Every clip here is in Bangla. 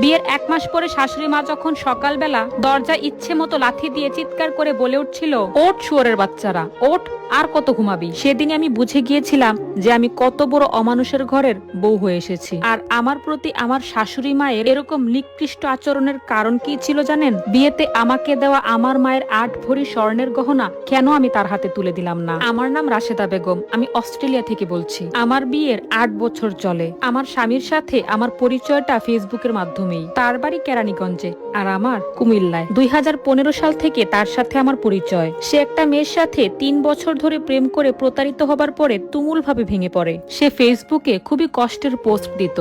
বিয়ের 1 মাস পরে শাশুড়ি মা যখন সকালবেলা দরজা ইচ্ছে মতো লাথি দিয়ে চিৎকার করে বলে উঠছিল, ওঠ শুয়োরের বাচ্চারা ওঠ, আর কত ঘুমাবি। সেদিনই আমি বুঝে গিয়েছিলাম যে আমি কত বড় অমানুষের ঘরের বউ হয়ে এসেছি। আর আমার প্রতি আমার শাশুড়ি মায়ের এরকম নিকৃষ্ট আচরণের কারণ কি ছিল জানেন? বিয়েতে আমাকে দেওয়া আমার মায়ের 8 ভরি স্বর্ণের গহনা কেন আমি তার হাতে তুলে দিলাম না? আমার নাম রাশেদা বেগম, আমি অস্ট্রেলিয়া থেকে বলছি। আমার বিয়ের 8 বছর চলে। আমার স্বামীর সাথে আমার পরিচয়টা ফেসবুকের মাধ্যমেই। তার বাড়ি কেরানীগঞ্জে আর আমার কুমিল্লায়। 2015 সাল থেকে তার সাথে আমার পরিচয়। সে একটা মেয়ের সাথে 3 বছর ধরে প্রেম করে প্রতারিত হবার পরে তুমুল ভাবে ভেঙে পড়ে। সে ফেসবুকে খুবই কষ্টের পোস্ট দিত,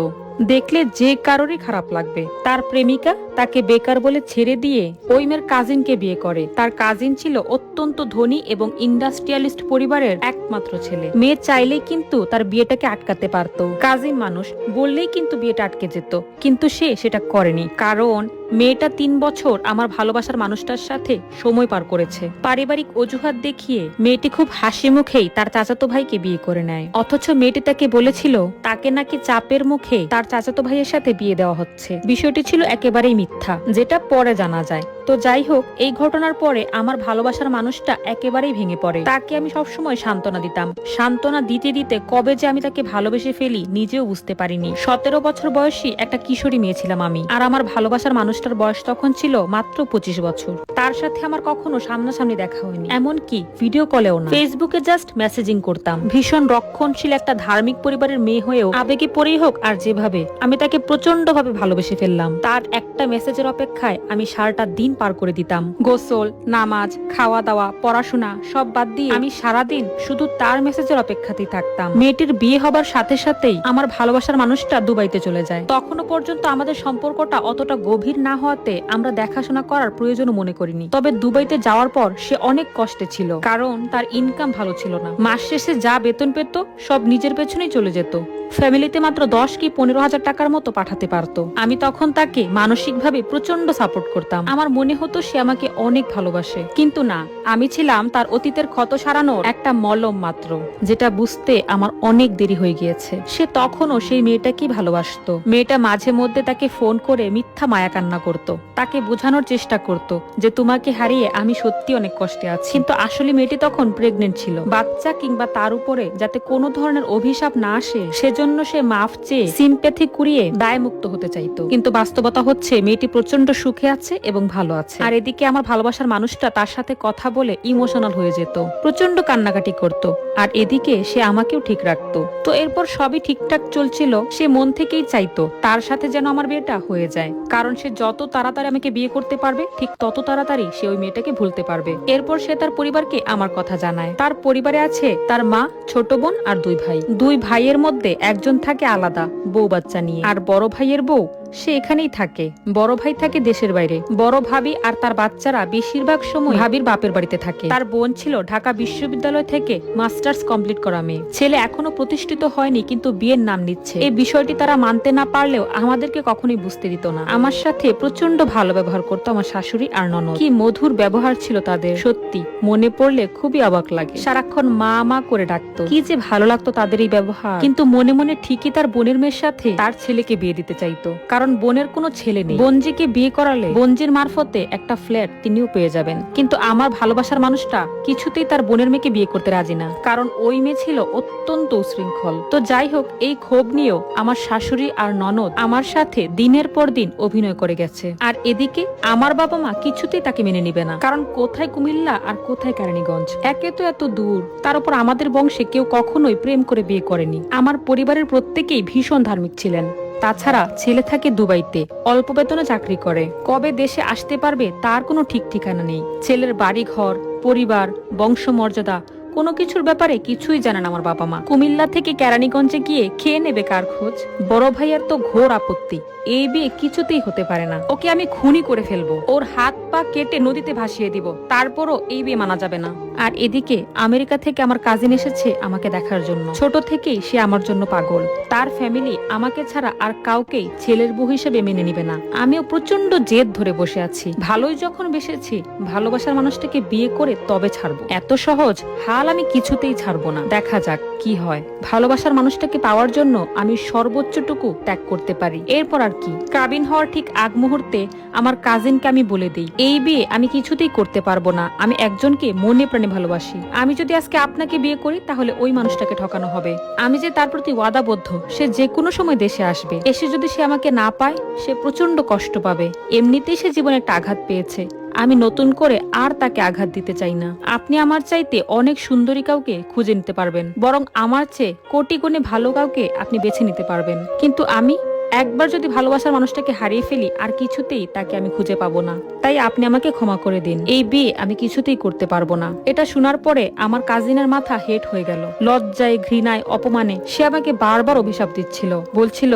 দেখলে যে কারোরই খারাপ লাগবে। তার প্রেমিকা তাকে বেকার বলে ছেড়ে দিয়ে ওই মেয়ের কাজিনকে বিয়ে করে। তার কাজিন ছিল অত্যন্ত ধনী এবং ইন্ডাস্ট্রিয়ালিস্ট পরিবারের একমাত্র ছেলে। মেয়ে চাইলেই কিন্তু তার বিয়েটাকে আটকাতে পারত। কাজিন মানুষ বললেই কিন্তু বিয়েটা আটকে যেত, কিন্তু সে সেটা করেনি। কারণ মেয়েটা 3 বছর আমার ভালোবাসার মানুষটার সাথে সময় পার করেছে। পারিবারিক অজুহাত দেখিয়ে মেয়েটি খুব হাসি মুখেই তার চাচাতো ভাইকে বিয়ে করে নেয়। অথচ মেয়েটি তাকে বলেছিল তাকে নাকি চাপের মুখে তার চাচাতো ভাইয়ের সাথে বিয়ে দেওয়া হচ্ছে। বিষয়টি ছিল একেবারেই মিথ্যা, যেটা পরে জানা যায়। তো যাই হোক, এই ঘটনার পরে আমার ভালোবাসার মানুষটা একেবারেই ভেঙে পড়ে। তাকে আমি সবসময় সান্ত্বনা দিতাম। সান্ত্বনা দিতে দিতে কবে যে আমি তাকে ভালোবেসে ফেলি নিজেও বুঝতে পারিনি। 17 বছর বয়সী একটা কিশোরী মেয়ে ছিলাম আমি, আর আমার ভালোবাসার মানুষটার বয়স তখন ছিল মাত্র 25 বছর। তার সাথে আমার কখনো সামনাসামনি দেখা হয়নি, এমনকি ভিডিও কলেও না। ফেসবুকে জাস্ট মেসেজিং করতাম। ভীষণ রক্ষণশীল একটা ধার্মিক পরিবারের মেয়ে হয়েও আবেগে পড়েই হোক আর যেভাবে, আমি তাকে প্রচন্ড ভাবে ভালোবেসে ফেললাম। তার একটা মেসেজের অপেক্ষায় আমি সারাটা দিন পার করে দিতাম। গোসল, নামাজ, খাওয়া দাওয়া, পড়াশোনা সব বাদ দিয়ে আমি সারাদিন শুধু তার মেসেজের অপেক্ষাতেই থাকতাম। মেয়েটির বিয়ে হবার সাথে সাথেই আমার ভালোবাসার মানুষটা দুবাইতে চলে যায়। তখনও পর্যন্ত আমাদের সম্পর্কটা অতটা গভীর না হওয়াতে আমরা দেখাশোনা করার প্রয়োজনও মনে করিনি। তবে দুবাইতে যাওয়ার পর সে অনেক কষ্টে ছিল, কারণ তার ইনকাম ভালো ছিল না। মাস শেষে যা বেতন পেত সব নিজের পেছনেই চলে যেত। ফ্যামিলিতে মাত্র 10 কি 15,000 টাকার মতো পাঠাতে পারতো। আমি তখন তাকে মানসিকভাবে প্রচন্ড সাপোর্ট করতাম। আমার মনে হতো সে আমাকে অনেক ভালোবাসে, কিন্তু না, আমি ছিলাম তার অতীতের ক্ষত সারানোর একটা মলম মাত্র, যেটা বুঝতে আমার অনেক দেরি হয়ে গিয়েছে। সে তখনও সেই মেয়েটাকেই ভালোবাসতো। মেয়েটা মাঝে মধ্যে তাকে ফোন করে মিথ্যা মায়া কান্না করতো, তাকে বোঝানোর চেষ্টা করত যে তোমাকে হারিয়ে আমি সত্যি অনেক কষ্টে আছি। কিন্তু আসলে মেয়েটি তখন প্রেগনেন্ট ছিল। বাচ্চা কিংবা তার উপরে যাতে কোনো ধরনের অভিশাপ না আসে সেজন্য সে মাফ চেয়ে সিম্প্যাথি কুড়িয়ে দায় মুক্ত হতে চাইতো। কিন্তু বাস্তবতা হচ্ছে মেয়েটি প্রচন্ড সুখে আছে এবং ভালো আছে। আর এদিকে আমার ভালোবাসার মানুষটা তার সাথে কথা বলে ইমোশনাল হয়ে যেত, প্রচন্ড কান্নাকাটি করত, আর এদিকে সে আমাকেও ঠিক রাখতো। তো এরপর সবই ঠিকঠাক চলছিল। সে মন থেকেই চাইতো তার সাথে যেন আমার বিয়েটা হয়ে যায়, কারণ সে যত তাড়াতাড়ি আমাকে বিয়ে করতে পারবে ঠিক তত তাড়াতাড়ি সে ওই মেয়েটাকে ভুলতে পারবে। এরপর সে তার পরিবারকে আমার কথা জানায়। তার পরিবারে আছে তার মা, ছোট বোন আর 2 ভাই। 2 ভাইয়ের মধ্যে একজন থাকে আলাদা বউ বাচ্চা নিয়ে, আর বড় ভাইয়ের বউ সে এখানেই থাকে। বড় ভাই থাকে দেশের বাইরে। বড় ভাবি আর তার বাচ্চারা বেশিরভাগ সময় ভাবির বাপের বাড়িতে থাকে। তার বোন ছিল ঢাকা বিশ্ববিদ্যালয় থেকে মাস্টার্স কমপ্লিট করা মেয়ে। ছেলে এখনো প্রতিষ্ঠিত হয়নি, কিন্তু বিয়ের নাম নিচ্ছে। এই বিষয়টি তারা মানতে না পারলেও আমাদেরকে কখনোই বুঝতে দিত না। আমার সাথে প্রচন্ড ভালো ব্যবহার করতো আমার শাশুড়ি আর ননদ। কি মধুর ব্যবহার ছিল তাদের, সত্যি মনে পড়লে খুবই অবাক লাগে। সারাক্ষণ মা মা করে ডাকতো, কি যে ভালো লাগতো তাদের এই ব্যবহার। কিন্তু মনে মনে ঠিকই তার বোনের মেয়ের সাথে তার ছেলেকে বিয়ে দিতে চাইতো, কারণ বোনের কোনো ছেলে নেই। বোনজিকে বিয়ে করালে বোনজির মারফতে একটা ফ্ল্যাট তিনিও পেয়ে যাবেন। কিন্তু আমার ভালোবাসার মানুষটা কিছুতেই তার বোনের মেয়েকে বিয়ে করতে রাজি না, কারণ ওই মেয়ে ছিল অত্যন্ত উশৃঙ্খল। তো যাই হোক, এই ক্ষোভ নিয়েও আমার শাশুড়ি আর ননদ আমার সাথে দিনের পর দিন অভিনয় করে গেছে। আর এদিকে আমার বাবা মা কিছুতেই তাকে মেনে নিবে না, কারণ কোথায় কুমিল্লা আর কোথায় কেরানীগঞ্জ, একে তো এত দূর। তার উপর আমাদের বংশে কেউ কখনোই প্রেম করে বিয়ে করেনি। আমার পরিবারের প্রত্যেকেই ভীষণ ধার্মিক ছিলেন। তাছাড়া ছেলে থাকে দুবাইতে, অল্প বেতনে চাকরি করে। কবে দেশে আসতে পারবে তার কোনো ঠিক ঠিকানা নেই। ছেলের বাড়ি ঘর, পরিবার, বংশমর্যাদা কোনো কিছুর ব্যাপারে কিছুই জানেন আমার বাবা মা। কুমিল্লা থেকে কেরানীগঞ্জে গিয়ে খেয়ে নেবে কার খোঁজ। বড় ভাইয়ের তো ঘোর আপত্তি, এই বিয়ে কিছুতেই হতে পারে না। ওকে আমি খুনি করে ফেলবো, ওর হাত পা কেটে নদীতে ভাসিয়ে দিব, তারপরও এই বিয়ে মানা যাবে না। আর এদিকে আমেরিকা থেকে আমার কাজিন এসেছে আমাকে দেখার জন্য। ছোট থেকেই সে আমার জন্য পাগল। তার ফ্যামিলি আমাকে ছাড়া আর কাউকেই ছেলের বউ হিসেবে মেনে নিবে না। আমিও প্রচন্ড জেদ ধরে বসে আছি। ভালোই যখন বেসেছি, ভালোবাসার মানুষটাকে বিয়ে করে তবে ছাড়বো। এত সহজ হাল আমি কিছুতেই ছাড়বো না। দেখা যাক কি হয়। ভালোবাসার মানুষটাকে পাওয়ার জন্য আমি সর্বোচ্চটুকু ত্যাগ করতে পারি। এরপর আর কি। কাবিন হওয়ার ঠিক আগ মুহূর্তে আমার কাজিনকে আমি বলে দিই, এই বিয়ে আমি কিছুতেই করতে পারবো না। আমি একজনকে মনে প্রাণে ভালোবাসি। আমি যদি আজকে আপনাকে বিয়ে করি তাহলে ওই মানুষটাকে ঠকানো হবে। আমি যে তার প্রতি ওয়াদাবদ্ধ, সে যে কোনো সময় দেশে আসবে। এসে যদি সে আমাকে না পায়, সে প্রচন্ড কষ্ট পাবে। এমনিতেই সে জীবনে একটা আঘাত পেয়েছে। আমি নতুন করে আর তাকে আঘাত দিতে চাই না। আপনি আমার চাইতে অনেক সুন্দরী কাউকে খুঁজে নিতে পারবেন, বরং আমার চেয়ে কোটি গুণে ভালো কাউকে আপনি বেছে নিতে পারবেন। কিন্তু আমি একবার যদি ভালোবাসার মানুষটাকে হারিয়ে ফেলি, আর কিছুতেই তাকে আমি খুঁজে পাবো না। তাই আপনি আমাকে ক্ষমা করে দিন। এই বিয়ে আমি কিছুতেই করতে পারবো না। এটা শোনার পরে আমার কাজিনের মাথা হেট হয়ে গেল। লজ্জায়, ঘৃণায়, অপমানে সে আমাকে বারবার অভিশাপ দিচ্ছিল। বলছিল,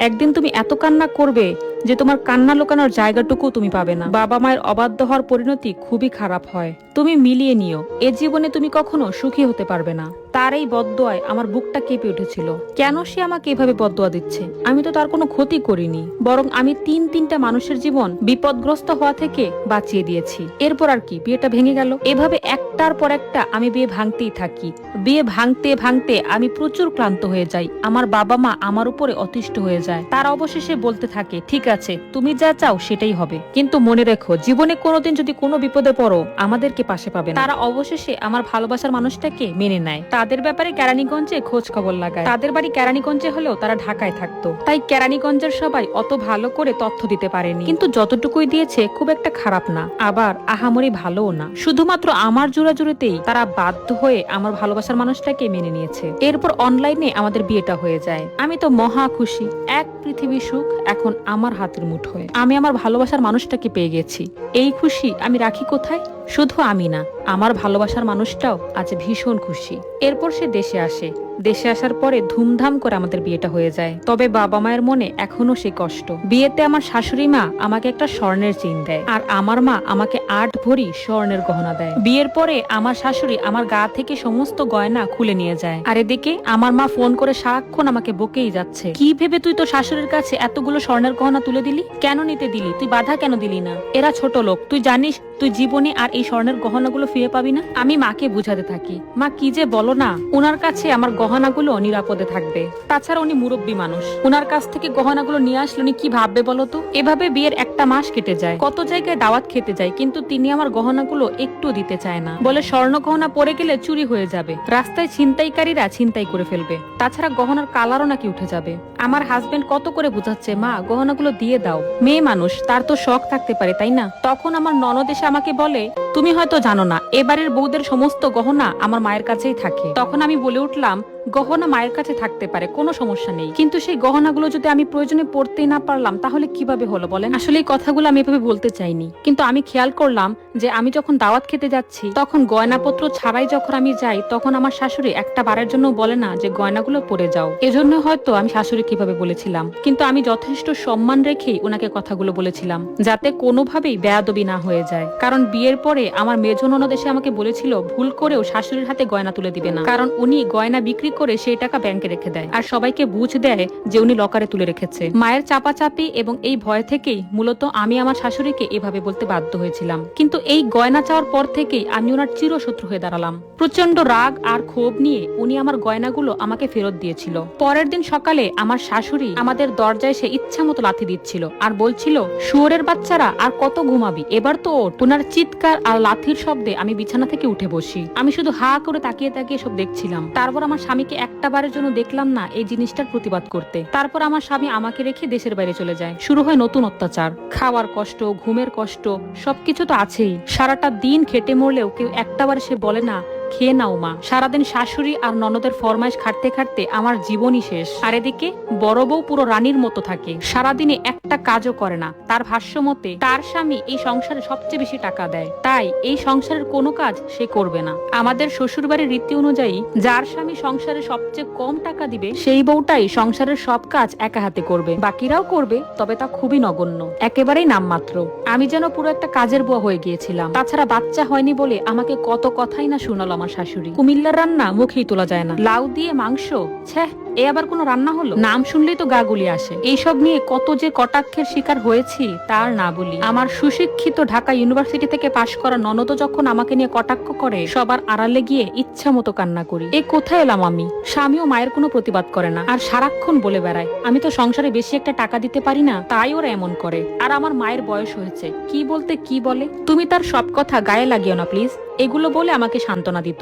একদিন তুমি এত কান্না করবে যে তোমার কান্না লুকানোর জায়গাটুকু তুমি পাবে না। বাবা মায়ের অবাধ্য হওয়ার পরিণতি খুবই খারাপ হয়। তুমি মিলিয়ে নিও, এ জীবনে তুমি কখনো সুখী হতে পারবে না। তার এই বদদোয়ায় আমার বুকটা কেঁপে উঠেছিল। কেন সে আমাকে এভাবে বদদোয়া দিচ্ছে? আমি তো তার কোনো ক্ষতি করিনি, বরং আমি তিনটা মানুষের জীবন বিপদগ্রস্ত হওয়া থেকে বাঁচিয়ে দিয়েছি। এরপর আর কি, বিয়েটা ভেঙে গেল। এভাবে একটার পর একটা আমি বিয়ে ভাঙতেই থাকি। বিয়ে ভাঙতে ভাঙতে আমি প্রচুর ক্লান্ত হয়ে যাই। আমার বাবা মা আমার উপরে অতিষ্ঠ হয়ে যায়। তার অবশেষে বলতে থাকে, ঠিক আছে, তুমি যা চাও সেটাই হবে, কিন্তু মনে রেখো, জীবনে কোনোদিন যদি কোনো বিপদে পড়ো আমাদেরকে পাশে পাবে না। তারা অবশেষে আমার ভালোবাসার মানুষটাকে মেনে নেয়। তাদের ব্যাপারে কেরানীগঞ্জে খোঁজ খবর লাগায়। তাদের বাড়ি কেরানীগঞ্জে হলেও তারা ঢাকায় থাকতো, তাই কেরানীগঞ্জের সবাই অত ভালো করে তথ্য দিতে পারেনি। কিন্তু যতটুকুই দিয়েছে খুব একটা খারাপ না, আবার আহামরি ভালোও না। শুধুমাত্র আমার জোড়াজুড়িতেই তারা বাধ্য হয়ে আমার ভালোবাসার মানুষটাকে মেনে নিয়েছে। এরপর অনলাইনে আমাদের বিয়েটা হয়ে যায়। আমি তো মহা খুশি। এক পৃথিবী সুখ এখন আমার হাতের মুঠোয়। আমি আমার ভালোবাসার মানুষটাকে পেয়ে গেছি। এই খুশি আমি রাখি কোথায়? শুধু আমি না, আমার ভালোবাসার মানুষটাও আজ ভীষণ খুশি। এরপর সে দেশে আসে। দেশে আসার পরে ধুমধাম করে আমাদের বিয়েটা হয়ে যায়। তবে বাবা মায়ের মনে এখনো সেই কষ্ট। বিয়েতে আমার শাশুড়ি মা আমাকে একটা স্বর্ণের চেইন দেয়, আর আমার মা আমাকে 8 ভরি স্বর্ণের গহনা দেয়। বিয়ের পরে আমার শাশুড়ি আমার গা থেকে সমস্ত গয়না খুলে নিয়ে যায়। আর এদিকে আমার মা ফোন করে সারাক্ষণ আমাকে বকেই যাচ্ছে, কি ভেবে তুই তো শাশুড়ির কাছে এতগুলো স্বর্ণের গহনা তুলে দিলি? কেন নিতে দিলি? তুই বাধা কেন দিলি না? এরা ছোট লোক, তুই জানিস তুই জীবনে আর এই স্বর্ণের গহনাগুলো ফিরে পাবি না। আমি মাকে বুঝাতে থাকি, মা কি যে বলো না, উনার কাছে আমার গহনাগুলো নিরাপদে থাকবে। তাছাড়া উনি মুরব্বী মানুষ, উনার কাছ থেকে গহনাগুলো নিয়ে আসলে উনি কি ভাববে বলতো? এভাবে বিয়ের একটা মাস কেটে যায়। কত জায়গায় দাওয়াত খেতে যায়, কিন্তু তিনি আমার গহনাগুলো একটু দিতে চায় না। বলে স্বর্ণ গহনা পরে গেলে চুরি হয়ে যাবে, রাস্তায় ছিনতাইকারীরা ছিনতাই করে ফেলবে, তাছাড়া গহনার কালারও নাকি উঠে যাবে। আমার হাজবেন্ড কত করে বুঝাচ্ছে, মা গহনাগুলো দিয়ে দাও, মেয়ে মানুষ, তার তো শখ থাকতে পারে তাই না? তখন আমার ননদ এসে আমাকে বলে, তুমি হয়তো জানো না, এবারের বউদের সমস্ত গহনা আমার মায়ের কাছেই থাকে। তখন আমি বলে উঠলাম, গহনা মায়ের কাছে থাকতে পারে, কোনো সমস্যা নেই, কিন্তু সেই গহনাগুলো যদি আমি প্রয়োজনে পড়তেই না পারলাম তাহলে কিভাবে হলো বলেন? আসলে এই কথাগুলো আমি এভাবে বলতে চাইনি, কিন্তু আমি খেয়াল করলাম যে আমি যখন দাওয়াত খেতে যাচ্ছি তখন গয়নাপত্র ছাড়াই যখন আমি যাই, তখন আমার শাশুড়ি একটা বারের জন্য বলে না যে গয়নাগুলো পরে যাও। এজন্য হয়তো আমি শাশুড়ি কিভাবে বলেছিলাম, কিন্তু আমি যথেষ্ট সম্মান রেখেই ওনাকে কথাগুলো বলেছিলাম, যাতে কোনোভাবেই বেয়াদবি না হয়ে যায়। কারণ বিয়ের পরে আমার মেজ ননদ এসে আমাকে বলেছিল ভুল করেও শাশুড়ির হাতে গয়না তুলে দিবে না, কারণ উনি গয়না বিক্রি করে সেই টাকা ব্যাংকে রেখে দেয়, আর সবাইকে বুঝ দেয় যে উনি লকারে তুলে রেখেছে। মায়ের চাপাচাপি এবং এই ভয় থেকেই মূলত আমি আমার শাশুড়িকে এভাবে বলতে বাধ্য হয়েছিলাম। কিন্তু এই গয়না চাওয়ার পর থেকেই আমি ওনার চিরশত্রু হয়ে দাঁড়ালাম। প্রচন্ড রাগ আর ক্ষোভ নিয়ে উনি আমার গয়নাগুলো আমাকে ফেরত দিয়েছিল। পরের দিন সকালে আমার শাশুড়ি আমাদের দরজায় সে ইচ্ছা মতো লাথি দিচ্ছিল আর বলছিল, শুয়োরের বাচ্চারা আর কত ঘুমাবি, এবার তো ওঠ। ওনার চিৎকার আর লাথির শব্দে আমি বিছানা থেকে উঠে বসি। আমি শুধু হা করে তাকিয়ে তাকিয়ে সব দেখছিলাম। তারপর আমার স্বামীকে একটা বারের জন্য দেখলাম না এই জিনিসটার প্রতিবাদ করতে। তারপর আমার স্বামী আমাকে রেখে দেশের বাইরে চলে যায়। শুরু হয় নতুন অত্যাচার, খাওয়ার কষ্ট, ঘুমের কষ্ট, সবকিছু তো আছেই। সারাটা দিন খেটে মরলেও কেউ একটা বার সে বলে না খেয়ে নাও মা। সারাদিন শাশুড়ি আর ননদের ফরমাইশ খাটতে খাটতে আমার জীবনই শেষ। আর এদিকে বড় বউ পুরো রানীর মতো থাকে, সারাদিনে একটা কাজও করে না। তার ভাষ্য মতে তার স্বামী এই সংসারে সবচেয়ে বেশি টাকা দেয়, তাই এই সংসারের কোনো কাজ সে করবে না। আমাদের শ্বশুরবাড়ির রীতি অনুযায়ী যার স্বামী সংসারে সবচেয়ে কম টাকা দিবে সেই বউটাই সংসারের সব কাজ একা হাতে করবে, বাকিরাও করবে তবে তা খুবই নগণ্য, একেবারেই নামমাত্র। আমি যেন পুরো একটা কাজের বুয়া হয়ে গিয়েছিলাম। তাছাড়া বাচ্চা হয়নি বলে আমাকে কত কথাই না শুনালো আমার শাশুড়ি। কুমিল্লার রান্না মুখেই তোলা যায় না, লাউ দিয়ে মাংস, ছ্যাঃ এ আবার কোনো রান্না হলো? নাম শুনলেই তো গা গুলি আসে। এইসব নিয়ে কত যে কটাক্ষের শিকার হয়েছি তার না বলি। আমার সুশিক্ষিত ঢাকা ইউনিভার্সিটি থেকে পাশ করা ননদ যখন আমাকে নিয়ে কটাক্ষ করে সবার আড়ালে গিয়ে ইচ্ছা মতো কান্না করি। এ কোথায় এলাম আমি? স্বামীও মায়ের কোনো প্রতিবাদ করে না, আর সারাক্ষণ বলে বেড়ায় আমি তো সংসারে বেশি একটা টাকা দিতে পারি না, তাই ওরা এমন করে। আর আমার মায়ের বয়স হয়েছে, কি বলতে কি বলে। তুমি তার সব কথা গায়ে লাগিও না প্লিজ, এগুলো বলে আমাকে সান্ত্বনা দিত।